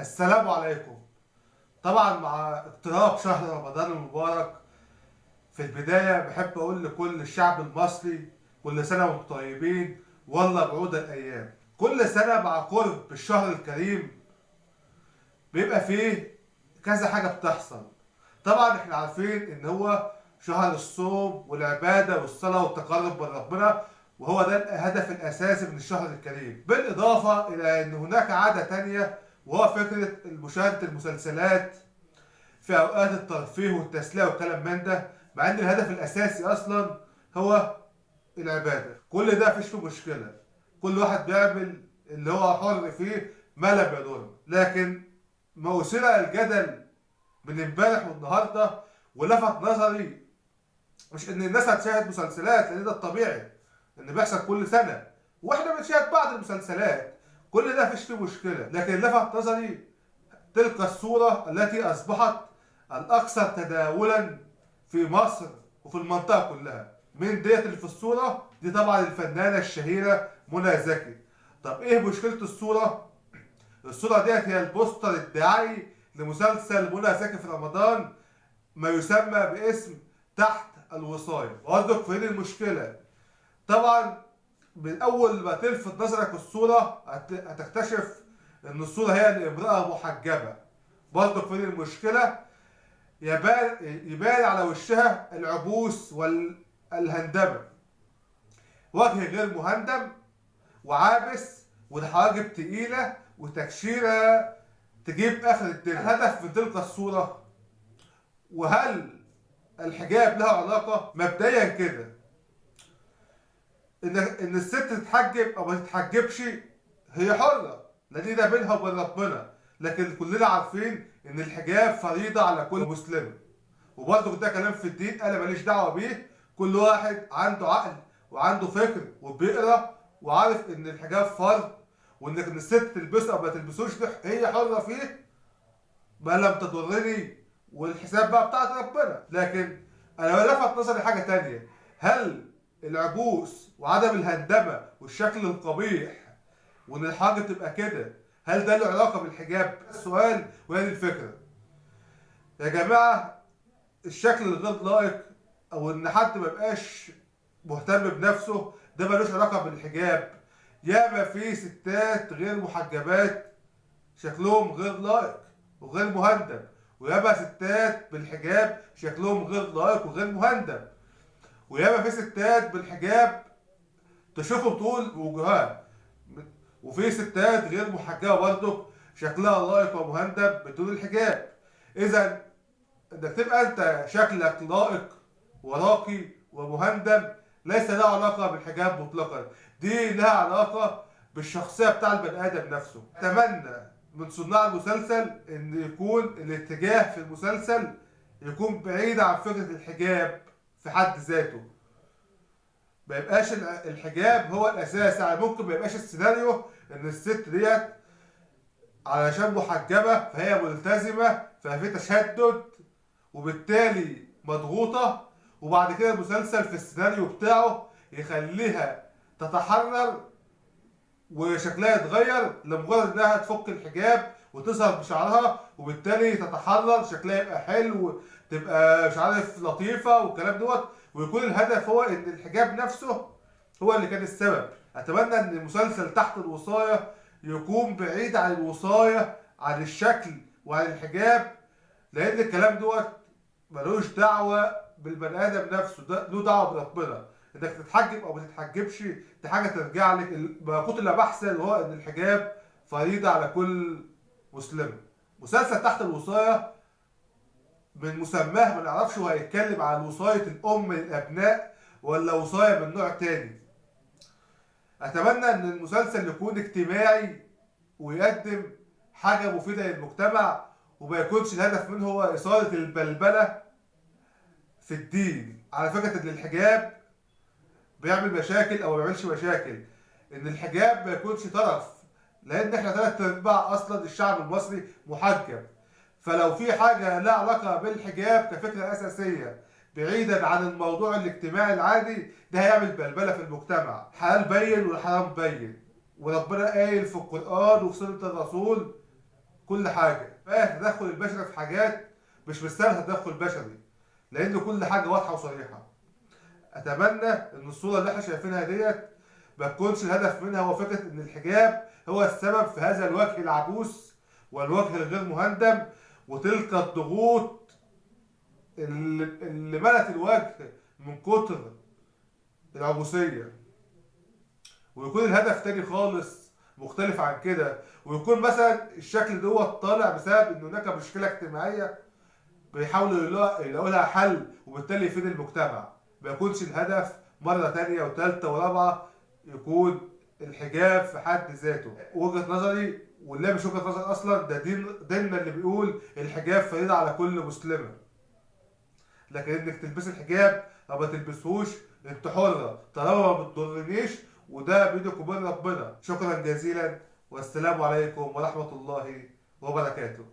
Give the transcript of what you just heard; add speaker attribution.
Speaker 1: السلام عليكم. طبعا مع اقتراب شهر رمضان المبارك، في البداية بحب أقول لكل الشعب المصري كل سنة وانتم طيبين، والله بعود الأيام. كل سنة مع قرب الشهر الكريم بيبقى فيه كذا حاجة بتحصل. طبعا احنا عارفين ان هو شهر الصوم والعبادة والصلاة والتقرب من ربنا، وهو ده الهدف الأساسي من الشهر الكريم. بالإضافة إلى أن هناك عادة تانية، وهو فكرة مشاهدة المسلسلات في أوقات الترفيه والتسلية والكلام من ده، مع أن الهدف الأساسي أصلا هو العبادة. كل ده مفيش فيه مشكلة، كل واحد بيعمل اللي هو حر فيه ما لم يضر. لكن ما أثير الجدل من امبارح والنهارده ولفت نظري، مش ان الناس هتشاهد مسلسلات، لان ده الطبيعي ان بيحصل كل سنه، واحنا بنشاهد بعض المسلسلات، كل ده مفيش فيه مشكله. لكن لفت نظري تلك الصوره التي اصبحت الاكثر تداولا في مصر وفي المنطقه كلها. مين ديت اللي في الصوره دي؟ طبعا الفنانه الشهيره منى زكي. طب ايه مشكله الصوره؟ الصوره ديت هي البوستر الدعائي لمسلسل منى زكي في رمضان، ما يسمى باسم تحت الوصاية. وقصدك فين المشكلة؟ طبعا من أول ما تلفت نظرك الصورة هتكتشف إن الصورة هي لامرأة محجبة. برضك فين المشكلة؟ يبان على وشها العبوس والهندمة، وجه غير مهندم وعابس والحواجب تقيلة وتكشيرة تجيب آخر الدنيا. الهدف من تلك الصورة، وهل الحجاب لها علاقة؟ مبدئيا كده ان الست تتحجب او ما تتحجبش هي حرة، لان ده بينها وبين ربنا. لكن كلنا عارفين ان الحجاب فريضة على كل مسلم، وبرضه ده كلام في الدين انا ماليش دعوة بيه. كل واحد عنده عقل وعنده فكر وبيقرا وعارف ان الحجاب فرض، وان الست تلبسه او ما تلبسوش ده هي حرة فيه ما لم تضرني، والحساب بقى بتاعت ربنا. لكن انا لفت نظري حاجه تانية، هل العبوس وعدم الهندمه والشكل القبيح وان الحاجه تبقى كده، هل ده له علاقه بالحجاب؟ السؤال وهي دي الفكره. يا جماعه، الشكل الغير لائق او ان حد ما يبقاش مهتم بنفسه ده ملوش علاقه بالحجاب. ياما في ستات غير محجبات شكلهم غير لائق وغير مهندم، وياما ستات بالحجاب شكلهم غير لائق وغير مهندم، وياما في ستات بالحجاب تشوفهم طول وجهها، وفي ستات غير محجبه برضه شكلها لائق ومهندم بدون الحجاب. اذا انك تبقى انت شكلك لائق وراقي ومهندم ليس له علاقه بالحجاب مطلقا، دي لها علاقه بالشخصيه بتاع البني ادم نفسه. اتمنى من صناع المسلسل ان يكون الاتجاه في المسلسل يكون بعيد عن فكره الحجاب في حد ذاته، ما يبقاش الحجاب هو الاساس. يعني ممكن ما يبقاش السيناريو ان الست ديت علشان محجبه فهي ملتزمه ففي تشدد وبالتالي مضغوطه، وبعد كده المسلسل في السيناريو بتاعه يخليها تتحرر وشكلها يتغير لمجرد انها تفك الحجاب وتظهر بشعرها، وبالتالي تتحرر شكلها يبقى حلو، تبقى مش عارف لطيفه والكلام دوت، ويكون الهدف هو ان الحجاب نفسه هو اللي كان السبب. اتمنى ان المسلسل تحت الوصايه يكون بعيد عن الوصايه عن الشكل وعن الحجاب، لان الكلام دوت ملوش دعوه بالبني ادم نفسه، ده له دعوه بربنا. انك تتحجب او ما تتحجبش دي حاجه ترجع لك. ما كنت لا بحث هو ان الحجاب فريضه على كل مسلم. مسلسل تحت الوصايه من مسماه ما نعرفش هو هيتكلم عن وصايه الام للابناء ولا وصايه من نوع تاني. اتمنى ان المسلسل يكون اجتماعي ويقدم حاجه مفيده للمجتمع، وما يكونش الهدف منه هو اثاره البلبله في الدين. على فكره ان الحجاب بيعمل مشاكل او ما بيعملش مشاكل، ان الحجاب ما يكونش طرف، لان احنا 3/4 اصلا الشعب المصري محجب. فلو في حاجه لها علاقه بالحجاب كفكره اساسيه بعيدا عن الموضوع الاجتماعي العادي، ده هيعمل بلبله في المجتمع. حلال بين والحرام بين، وربنا قايل في القران وفي سنه الرسول كل حاجه. التدخل البشري في حاجات مش مستاهله تدخل بشري، لان كل حاجه واضحه وصريحه. اتمنى ان الصوره اللي احنا شايفينها ديت ما تكونش الهدف منها هو فكره ان الحجاب هو السبب في هذا الوجه العبوس والوجه الغير مهندم وتلك الضغوط اللي ملت الوجه من كتر العبوسيه، ويكون الهدف تاني خالص مختلف عن كده، ويكون مثلا الشكل دوت طالع بسبب ان هناك مشكله اجتماعيه بيحاولوا يلاقوا لها حل وبالتالي يفيد المجتمع. ما يكونش الهدف مرة تانية وتالتة ورابعة يكون الحجاب في حد ذاته. وجهة نظري، واللي مش وجهة نظر أصلا، ده ديننا اللي بيقول الحجاب فريضة على كل مسلمة. لكن إنك تلبسي الحجاب أو ما تلبسهوش أنت حرة طالما ما بتضرنيش، وده بينك وبين ربنا. شكرا جزيلا، والسلام عليكم ورحمة الله وبركاته.